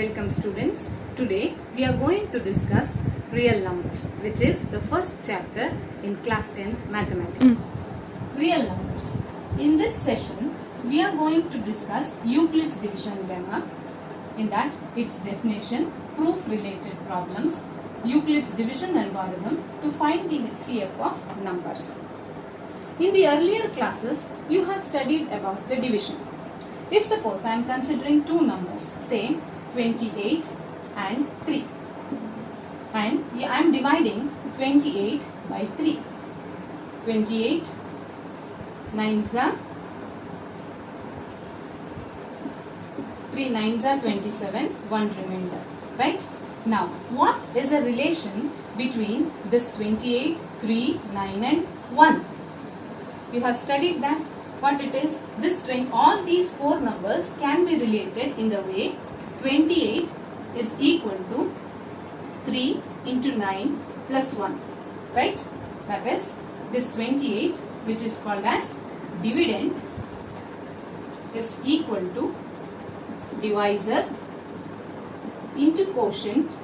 Welcome students. Today we are going to discuss real numbers, which is the first chapter in class 10th mathematics. Real numbers. In this session we are going to discuss Euclid's division lemma, in that its definition, proof related problems, Euclid's division algorithm to find the HCF of numbers. In the earlier classes you have studied about the division. If suppose I am considering two numbers, say 28 and 3, and I am dividing 28 by 3. 28 9s are 3 9s are 27, 1 remainder, right? Now what is the relation between this 28, 3, 9 and 1? You have studied that. What it is? All these four numbers can be related in the way 28 is equal to 3 into 9 plus 1, right? That is, this 28, which is called as dividend, is equal to divisor into quotient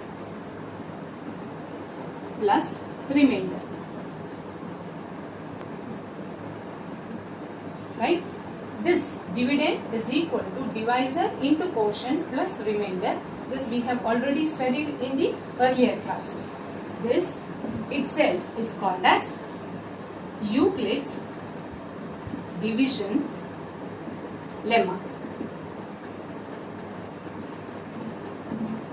plus remainder, right? This dividend is equal to divisor into quotient plus remainder. This we have already studied in the earlier classes. This itself is called as Euclid's division lemma.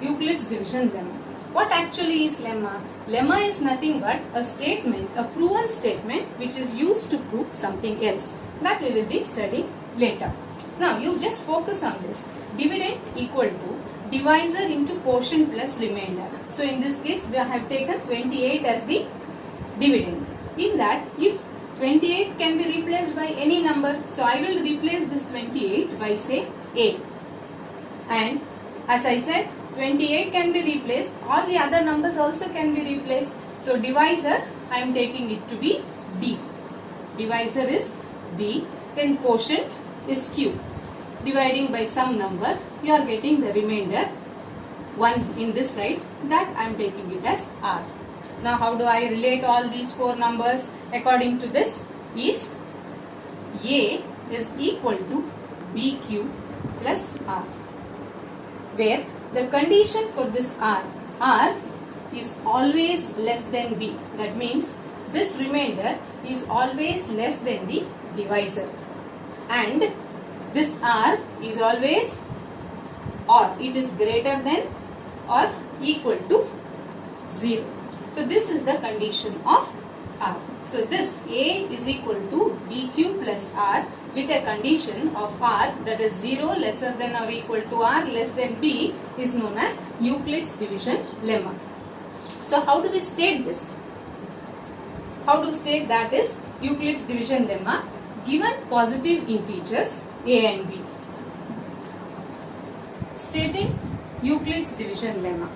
Euclid's division lemma. What actually is lemma? Lemma is nothing but a statement, a proven statement which is used to prove something else. That we will be studying later. Now you just focus on this. Dividend equal to divisor into quotient plus remainder. So in this case we have taken 28 as the dividend. In that, if 28 can be replaced by any number, so I will replace this 28 by say A. And as I said, 28 can be replaced, all the other numbers also can be replaced. So divisor, I am taking it to be B. Divisor is B, then quotient is Q. Dividing by some number, you are getting the remainder 1 in this side, that I am taking it as R. Now how do I relate all these four numbers? According to this is A is equal to BQ plus R, where the condition for this R is always less than B. That means this remainder is always less than the divisor, and this R is always, or it is greater than or equal to 0. So this is the condition of R. So this A is equal to BQ plus R with a condition of R, that is 0 lesser than or equal to R less than B, is known as Euclid's division lemma. So how do we state this? How to state that is Euclid's division lemma? Given positive integers A and B. Stating Euclid's division lemma.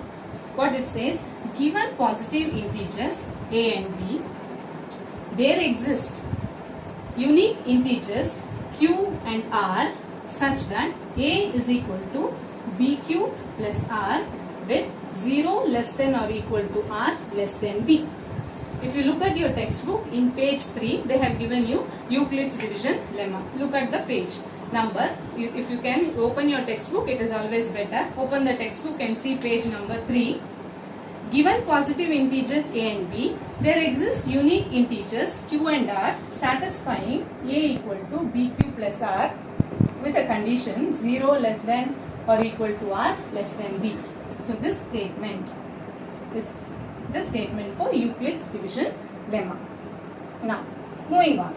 What it says, given positive integers A and B, there exist unique integers Q and R such that A is equal to BQ plus R with 0 less than or equal to R less than B. If you look at your textbook, in page 3, they have given you Euclid's division lemma. Look at the page number. If you can open your textbook, it is always better. Open the textbook and see page number 3. Given positive integers A and B, there exist unique integers Q and R satisfying A equal to BQ plus R with a condition 0 less than or equal to R less than B. So this statement is the statement for Euclid's division lemma. Now moving on,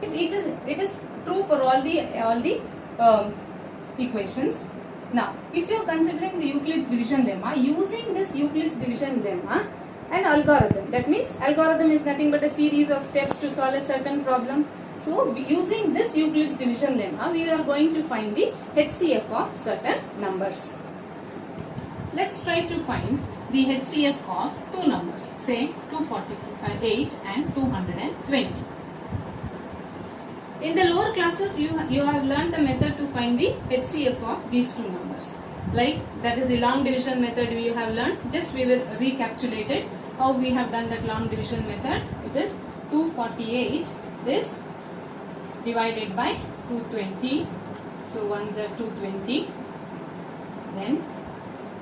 it is true for all the equations. Now if you are considering the Euclid's division lemma, using this Euclid's division lemma, an algorithm, that means algorithm is nothing but a series of steps to solve a certain problem. So using this Euclid's division lemma, we are going to find the HCF of certain numbers. Let's try to find the HCF of two numbers, say 248 and 220. In the lower classes, you have learned the method to find the HCF of these two numbers. like that is the long division method we have learned. Just we will recapitulate it how we have done that long division method. It is 248 is divided by 220, so ones are 220, then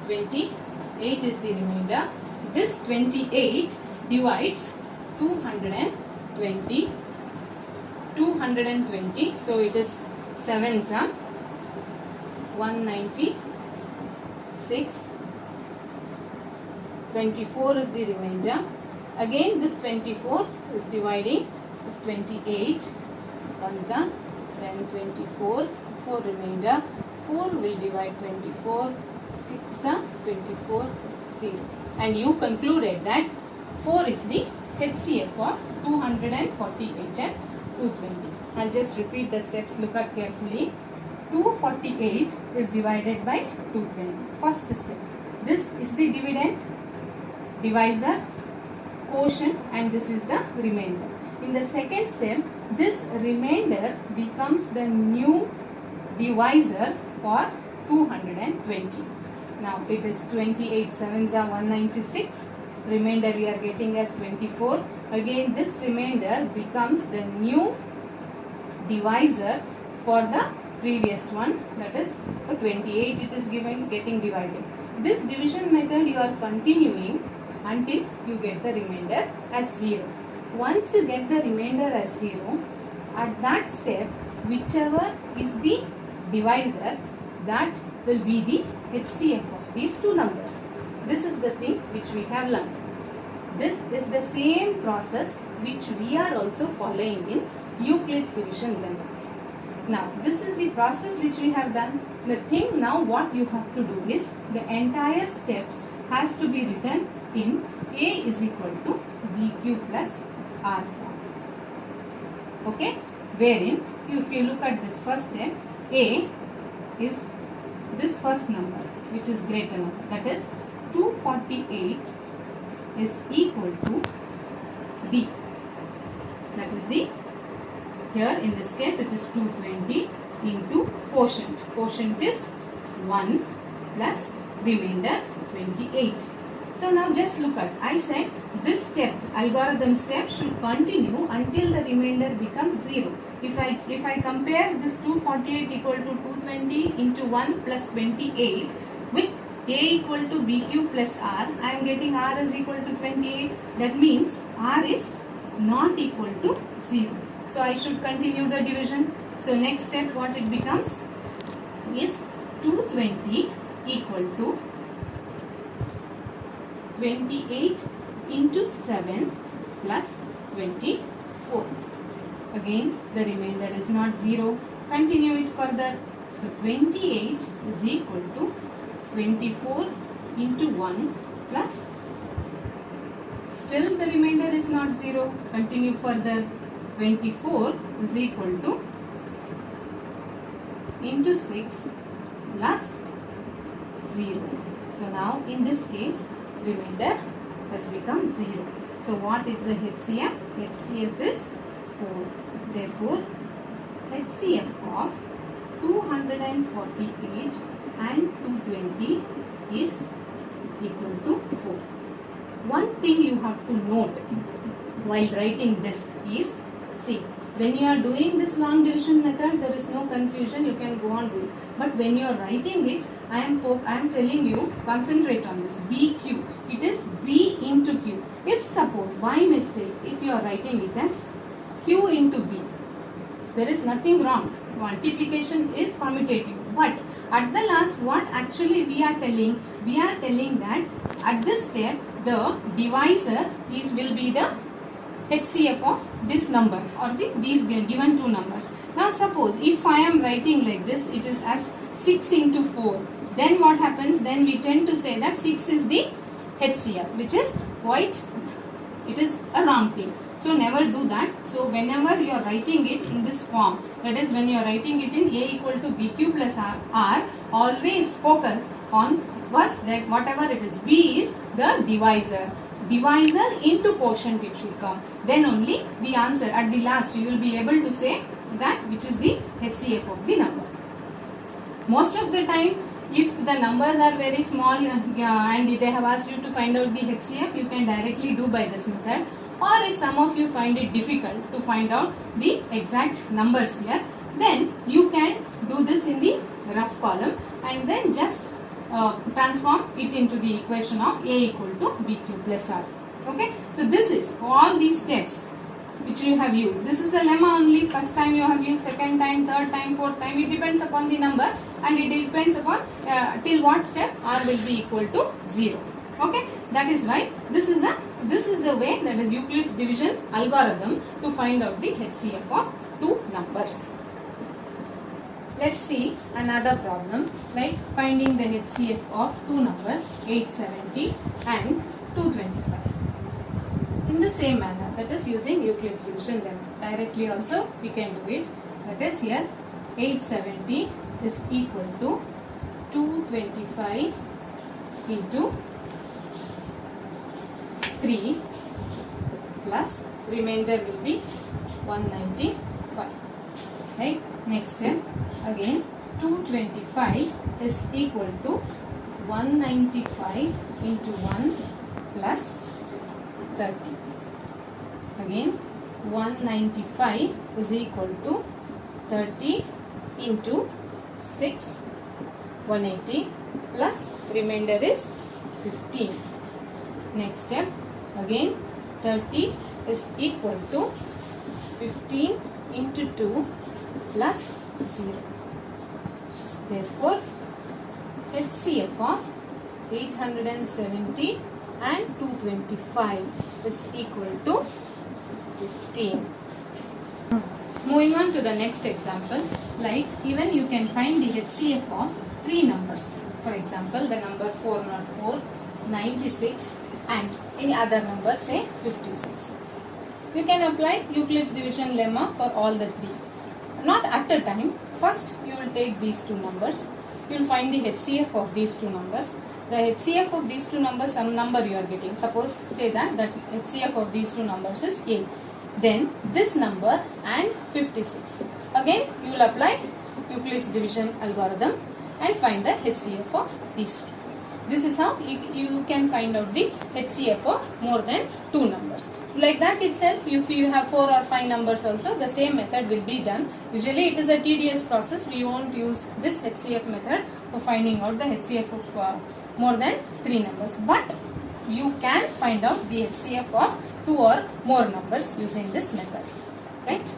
28 is the remainder. This 28 divides 220, so it is 7s are 196, 24 is the remainder. Again this 24 is dividing this 28, ones are then 24, 4 remainder, 4 will divide 24, 6 are 24, 0. And you concluded that 4 is the HCF of 248 and 220. I'll just repeat the steps, look at carefully. 248 is divided by 220. First step, this is the dividend, divisor, quotient, and this is the remainder. In the second step, this remainder becomes the new divisor for 220. Now it is 28 7s are 196. Remainder we are getting as 24. Again this remainder becomes the new divisor for the previous one, that is for 28 it is getting divided. This division method you are continuing until you get the remainder as 0. Once you get the remainder as 0, at that step whichever is the divisor, that will be the HCF of these two numbers. This is the thing which we have learned. This is the same process which we are also following in Euclid's division lemma. Now this is the process which we have done. The thing now what you have to do is the entire steps has to be written in A is equal to BQ plus R form. Okay, wherein if you look at this first step, A is this first number which is greater number, that is 248 is equal to B. That is the, here in this case it is 220 into quotient. Quotient is 1 plus remainder 28. So now just look at, I said this step, algorithm step should continue until the remainder becomes 0. If I compare this 248 equal to 220 into 1 plus 28 with A equal to BQ plus R, I am getting R is equal to 28. That means R is not equal to 0. So I should continue the division. So next step what it becomes is 220 equal to 28 into 7 plus 24. Again the remainder is not 0. Continue it further. So 28 is equal to 24 into 1 plus, still the remainder is not 0. Continue further. 24 is equal to into 6 plus 0. So now in this case remainder has become 0. So what is the HCF? HCF is 4. Therefore HCF of 248 and 220 is equal to 4. One thing you have to note while writing this is, see, when you are doing this long division method, there is no confusion, you can go on doing. But when you are writing it, I am telling you, concentrate on this. BQ, it is B into Q. If suppose by mistake, if you are writing it as Q into B, there is nothing wrong. Multiplication is commutative. But at the last, what actually we are telling? We are telling that at this step, the divisor will be the HCF of this number or these given two numbers. Now suppose if I am writing like this, it is as 6 into 4. Then what happens? Then we tend to say that 6 is the HCF, which is quite, it is a wrong thing. So never do that. So whenever you are writing it in this form, that is when you are writing it in A equal to BQ plus R, always focus on first that whatever it is, B is the divisor. Divisor into quotient it should come. Then only the answer at the last you will be able to say that which is the HCF of the number. Most of the time if the numbers are very small and they have asked you to find out the HCF, you can directly do by this method. Or if some of you find it difficult to find out the exact numbers here, then you can do this in the rough column and then just transform it into the equation of A equal to BQ plus R. Okay, so this is all these steps which you have used. This is the lemma only. First time you have used, second time, third time, fourth time. It depends upon the number and it depends upon till what step R will be equal to 0. Okay, that is why this is the way, that is Euclid's division algorithm, to find out the HCF of two numbers. Let's see another problem like finding the HCF of two numbers 870 and 225. In the same manner, that is using Euclid's division lemma. Directly also we can do it. That is here 870 is equal to 225 into 3 plus remainder will be 195. Right? Next step, again 225 is equal to 195 into 1 plus 30. Again 195 is equal to 30 into 6, 180 plus remainder is 15. Next step, again 30 is equal to 15 into 2 plus 0. Therefore, HCF of 870 and 225 is equal to 15. Moving on to the next example, like even you can find the HCF of three numbers. For example, the number 404, 96 and any other number, say 56. You can apply Euclid's division lemma for all the three. Not at a time. First you will take these two numbers. You will find the HCF of these two numbers. The HCF of these two numbers, some number you are getting. Suppose say that HCF of these two numbers is A. Then this number and 56. Again you will apply Euclid's division algorithm and find the HCF of these two. This is how you can find out the HCF of more than two numbers. Like that itself, if you have 4 or 5 numbers also, the same method will be done. Usually it is a tedious process. We won't use this HCF method for finding out the HCF of more than 3 numbers. But you can find out the HCF of 2 or more numbers using this method. Right?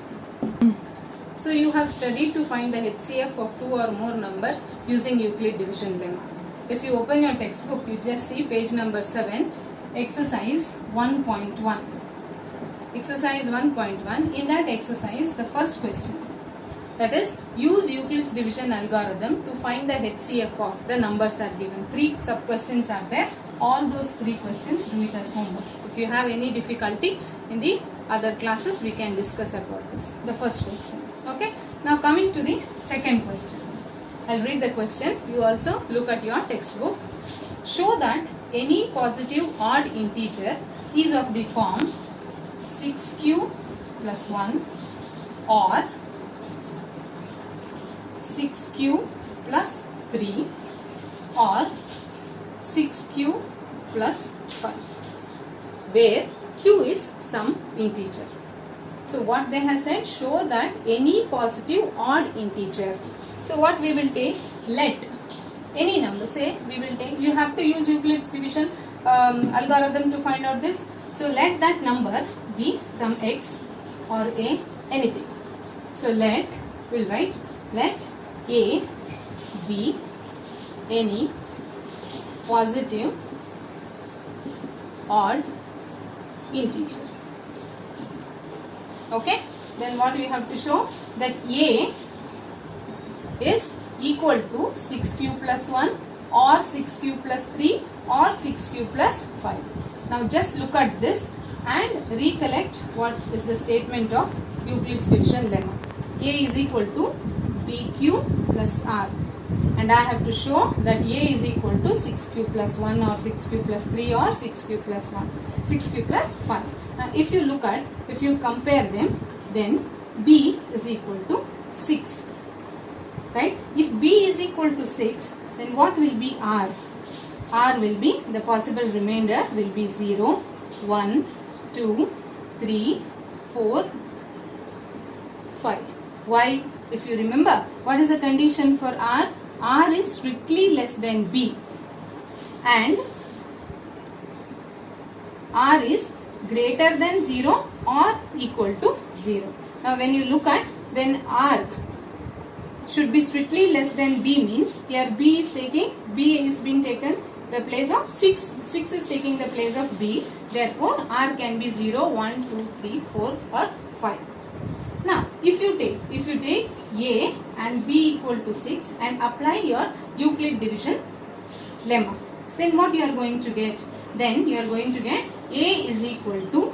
So you have studied to find the HCF of 2 or more numbers using Euclid division lemma. If you open your textbook, you just see page number 7, exercise 1.1. Exercise 1.1. In that exercise, the first question, that is, use Euclid's division algorithm to find the HCF of the numbers are given. 3 sub questions are there. All those 3 questions, do it as homework. If you have any difficulty in the other classes, we can discuss about this. The first question. Okay. Now coming to the second question. I'll read the question. You also look at your textbook. Show that any positive odd integer is of the form 6q plus 1 or 6q plus 3 or 6q plus 5, where q is some integer. So what they have said, show that any positive odd integer. So what we will take, let any number, say we will take, you have to use Euclid's division algorithm to find out this. So let that number be some x or a, anything. So let, we'll write, let a be any positive odd integer. Okay, then what we have to show, that a is equal to 6q plus 1 or 6q plus 3 or 6q plus 5. Now just look at this and recollect what is the statement of Euclid's division lemma. A is equal to BQ plus R, and I have to show that A is equal to 6q plus 1 or 6q plus 3 or 6q plus 1, 6q plus 5. Now if you look at, if you compare them, then B is equal to 6. Right? If B is equal to 6, then what will be r? R will be, the possible remainder will be 0, 1, 2, 3, 4, 5. Why? If you remember, what is the condition for R? R is strictly less than B and R is greater than 0 or equal to 0. Now when you look at, when R should be strictly less than B means here B is being taken the place of 6. 6 is taking the place of B. Therefore R can be 0, 1, 2, 3, 4 or 5. Now if you take A and B equal to 6 and apply your Euclid division lemma, then what you are going to get? Then you are going to get A is equal to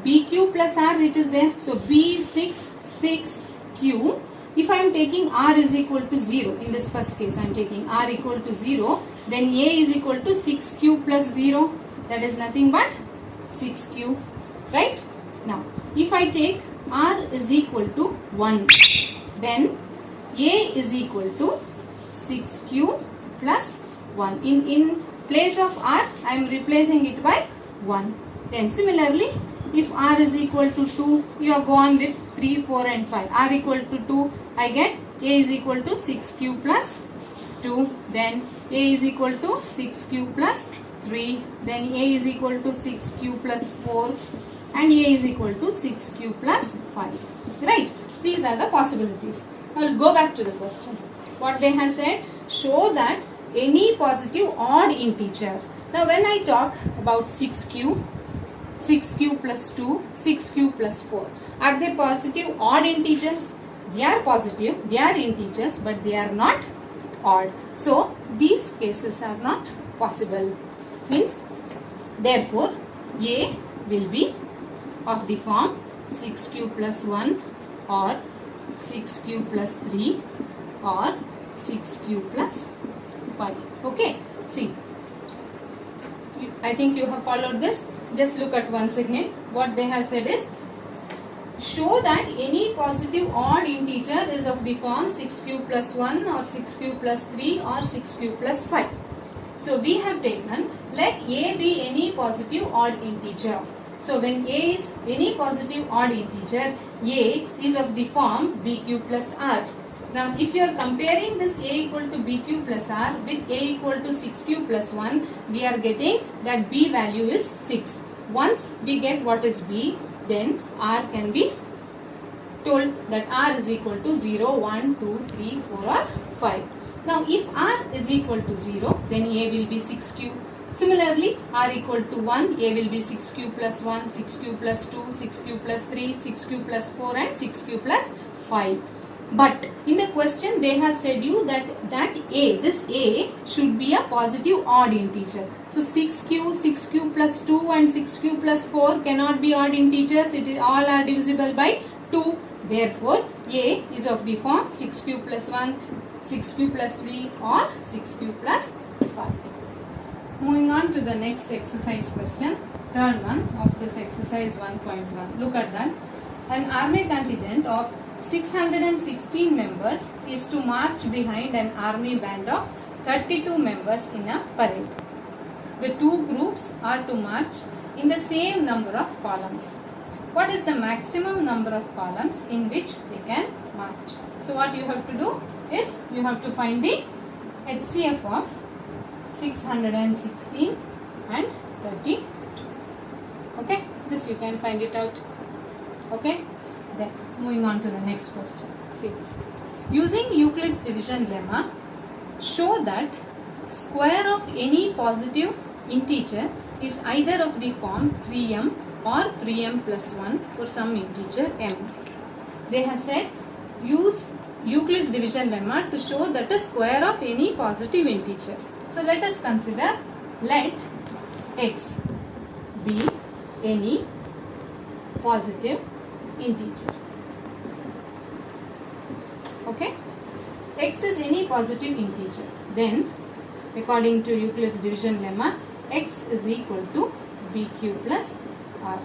BQ plus R, it is there. So B is 6, 6Q. If I am taking R is equal to 0, in this first case I am taking R equal to 0, then A is equal to 6Q plus 0, that is nothing but 6Q, right? Now if I take R is equal to 1, then A is equal to 6Q plus 1. In place of R I am replacing it by 1. Then similarly, if R is equal to 2, you are going with 3, 4 and 5. R equal to 2, I get A is equal to 6Q plus 2. Then A is equal to 6Q plus 3. Then A is equal to 6Q plus 4. And A is equal to 6Q plus 5. Right? These are the possibilities. Now we'll go back to the question. What they have said, show that any positive odd integer. Now when I talk about 6Q, 6Q plus 2, 6Q plus 4. Are they positive odd integers? They are positive, they are integers, but they are not odd. So these cases are not possible. Means, therefore, A will be of the form 6Q plus 1 or 6Q plus 3 or 6Q plus 5. Okay, see, I think you have followed this. Just look at once again. What they have said is, show that any positive odd integer is of the form 6Q plus 1 or 6Q plus 3 or 6Q plus 5. So we have taken, let A be any positive odd integer. So when A is any positive odd integer, A is of the form BQ plus R. Now if you are comparing this A equal to BQ plus R with A equal to 6Q plus 1, we are getting that B value is 6. Once we get what is B, then R can be told that R is equal to 0, 1, 2, 3, 4 or 5. Now if R is equal to 0, then A will be 6Q. Similarly, R equal to 1, A will be 6Q plus 1, 6Q plus 2, 6Q plus 3, 6Q plus 4 and 6Q plus 5. But in the question they have said you that this A should be a positive odd integer. So 6Q, 6Q plus 2 and 6Q plus 4 cannot be odd integers. It is all are divisible by 2. Therefore, A is of the form 6Q plus 1, 6Q plus 3 or 6Q plus 5. Moving on to the next exercise question, third one of this exercise 1.1. Look at that. An army contingent of 616 members is to march behind an army band of 32 members in a parade. The two groups are to march in the same number of columns. What is the maximum number of columns in which they can march? So what you have to do is you have to find the HCF of 616 and 32. Okay, this you can find it out. Okay, then moving on to the next question. See, using Euclid's division lemma, show that square of any positive integer is either of the form 3m or 3m plus 1 for some integer m. They have said use Euclid's division lemma to show that the square of any positive integer. So let us consider, let x be any positive integer. Okay, x is any positive integer. Then according to Euclid's division lemma, x is equal to bq plus r.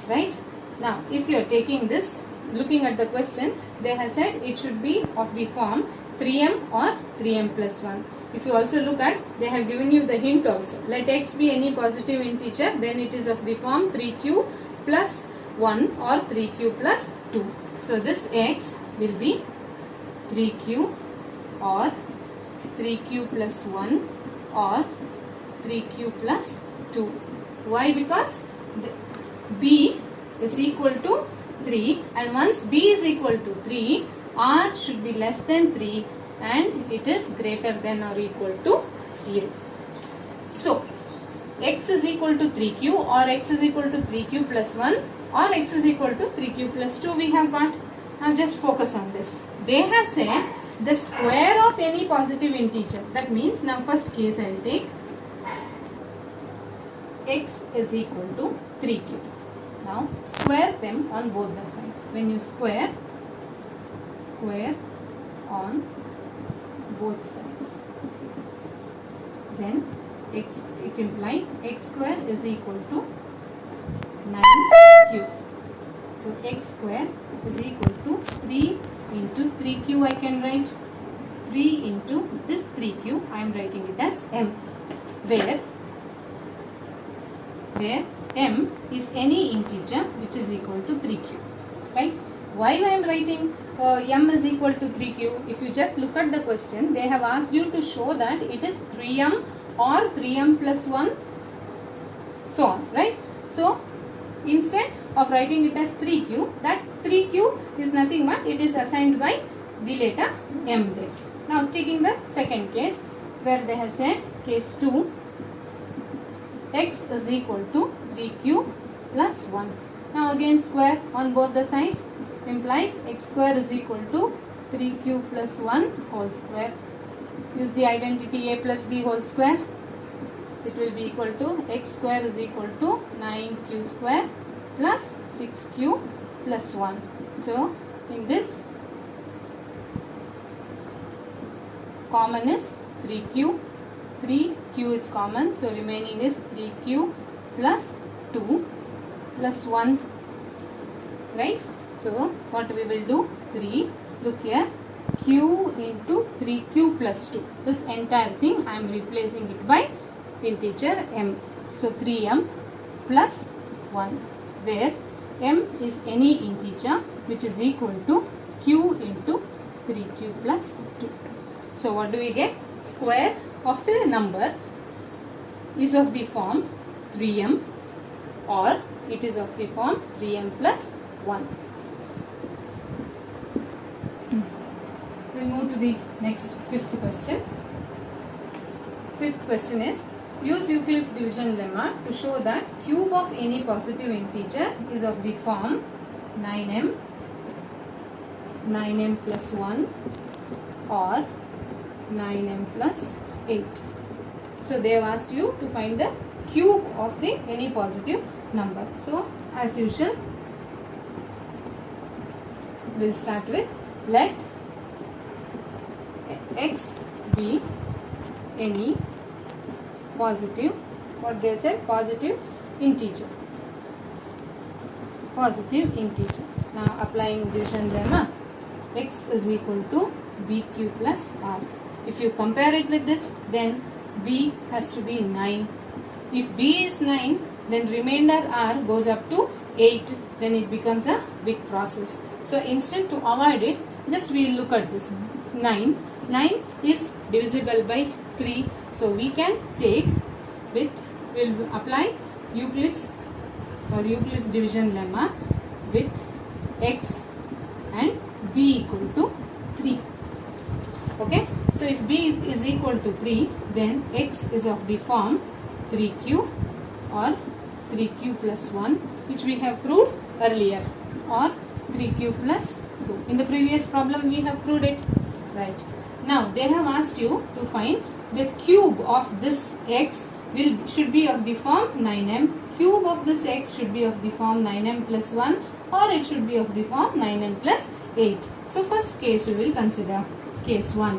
Right? Now if you are taking this, looking at the question, they have said it should be of the form 3m or 3m plus 1. If you also look at, they have given you the hint also. Let x be any positive integer, then it is of the form 3q plus 1 or 3q plus 2. So this x will be 3q or 3q plus 1 or 3q plus 2. Why? Because b is equal to 3, and once b is equal to 3, r should be less than 3 and it is greater than or equal to 0. So x is equal to 3q or x is equal to 3q plus 1 or x is equal to 3q plus 2 we have got. Now just focus on this. They have said the square of any positive integer. That means, now first case I will take x is equal to 3q. Now square them on both the sides. When you square on both sides, then it implies x square is equal to 9q. So x square is equal to 3 into 3q I can write. 3 into this 3q I am writing it as m, where m is any integer which is equal to 3q. Right? Why I am writing m is equal to 3q? If you just look at the question, they have asked you to show that it is 3m or 3m plus 1, so on, right? So instead of writing it as 3q, that 3q is nothing but it is assigned by the letter m there. Now taking the second case, where they have said case 2, x is equal to 3q plus 1. Now again square on both the sides, implies x square is equal to 3q plus 1 whole square. Use the identity a plus b whole square. It will be equal to x square is equal to 9q square plus 6q plus 1. So in this, common is 3q. 3q is common, so remaining is 3q plus 2 plus 1, right? So what we will do, 3, look here, q into 3q plus 2. This entire thing I am replacing it by integer m. So 3m plus 1, where m is any integer which is equal to q into 3q plus 2. So what do we get? Square of a number is of the form 3m or it is of the form 3m plus 1. We will move to the next fifth question. Fifth question is, use Euclid's division lemma to show that cube of any positive integer is of the form 9m plus 1 or 9m plus 8. So they have asked you to find the cube of the any positive number. So as usual, we will start with, let x be any positive, what they said, positive integer. Positive integer. Now applying division lemma, x is equal to bq plus r. If you compare it with this, then b has to be 9. If b is 9, then remainder r goes up to 8. Then it becomes a big process. So instead, to avoid it, just we look at this 9. 9 is divisible by 3. So we can take with, we will apply Euclid's division lemma with x and b equal to 3. Okay. So if b is equal to 3, then x is of the form 3q or 3q plus 1, which we have proved earlier, or 3q plus 2. In the previous problem we have proved it, right? Now they have asked you to find the cube of this x should be of the form 9m. Cube of this x should be of the form 9m plus 1, or it should be of the form 9m plus 8. So first case we will consider case 1,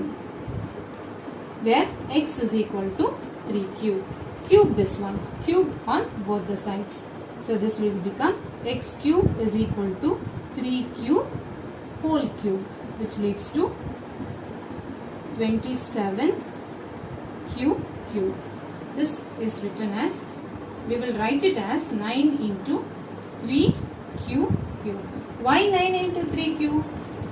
where x is equal to 3q. Cube this one, cube on both the sides. So this will become x cube is equal to 3q whole cube, which leads to 27 q cube. This is written as, we will write it as 9 into 3 q cube. Why 9 into 3 cube?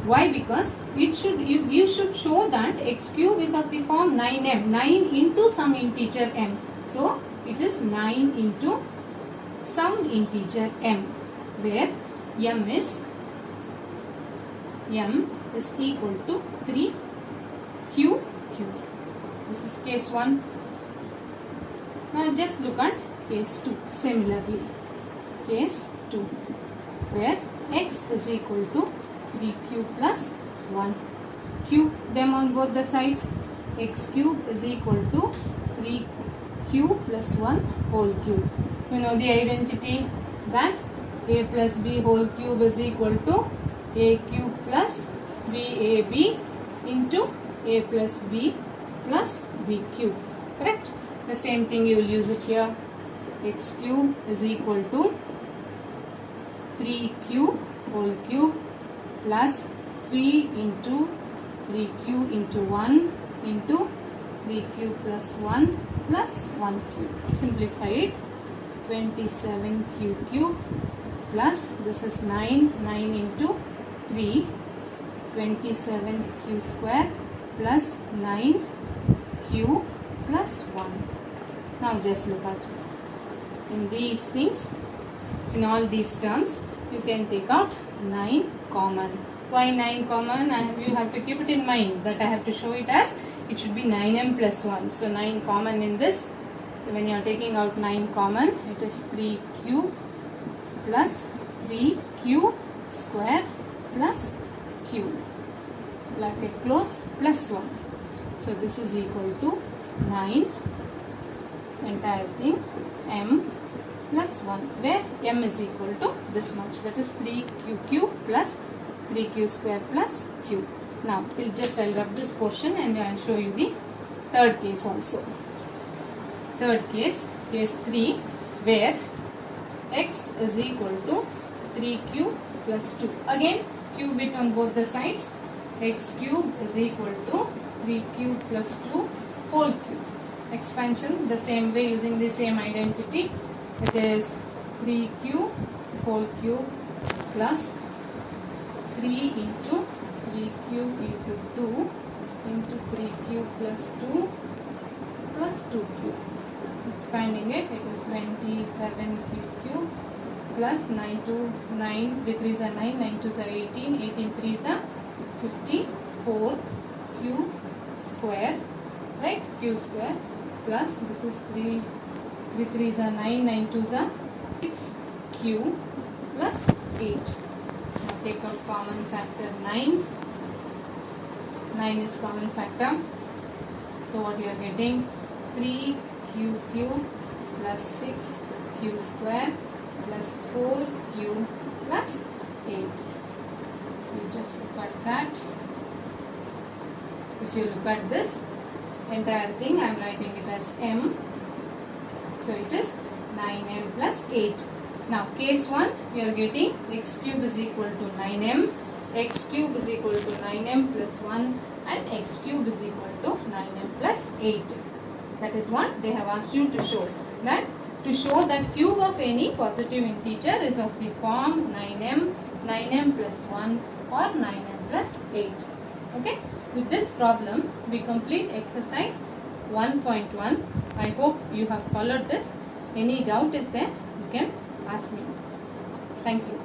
Why? Because it should, you should show that x cube is of the form 9m, 9 into some integer m. So it is 9 into some integer m, where m is equal to 3 q cube. This is case 1. Now just look at case 2. Similarly, case 2, where x is equal to 3q plus 1. Cube them on both the sides. X cube is equal to 3q plus 1 whole cube. You know the identity that a plus b whole cube is equal to a cube plus 3ab into a plus b plus b cube. Correct? The same thing you will use it here. X cube is equal to 3q whole cube plus 3 into 3q into 1 into 3q plus 1 plus 1 cube. Simplify it. 27q cube plus, this is 9 into 3, 27q square plus 9q plus 1. Now just look at, in these things, in all these terms, you can take out 9 common. Why 9 common? You have to keep it in mind that I have to show it as, it should be 9m plus 1. So 9 common in this. When you are taking out 9 common, it is 3q plus 3q square plus q. Bracket close plus 1. So this is equal to 9 entire thing m plus 1, where m is equal to this much, that is 3q cube plus 3q square plus q. Now I'll rub this portion and I'll show you the third case also. Third case, case 3, where x is equal to 3q plus 2. Again cube it on both the sides. X cube is equal to 3q plus 2 whole cube. Expansion the same way using the same identity. It is 3q whole cube plus 3 into 3q into 2 into 3q plus 2 plus 2q. Expanding it, it is 27q cube plus 9 to 9, 3 3s are 9, 9 2s are 18, 18 3s are 54q square, right? Q square plus, this is 3 3s are 9, 9 2s are 6q plus 8. Now take out common factor 9. 9 is common factor. So what you are getting? 3q cube plus 6q square plus 4q plus 8. You just look at that. If you look at this entire thing, I am writing it as m. So it is 9m plus 8. Now case 1, we are getting x cube is equal to 9m, x cube is equal to 9m plus 1 and x cube is equal to 9m plus 8. That is what they have asked you to show. That to show that cube of any positive integer is of the form 9m, 9m plus 1 or 9m plus 8. Okay. With this problem, we complete exercise 1.1. I hope you have followed this. Any doubt is there, you can ask me. Thank you.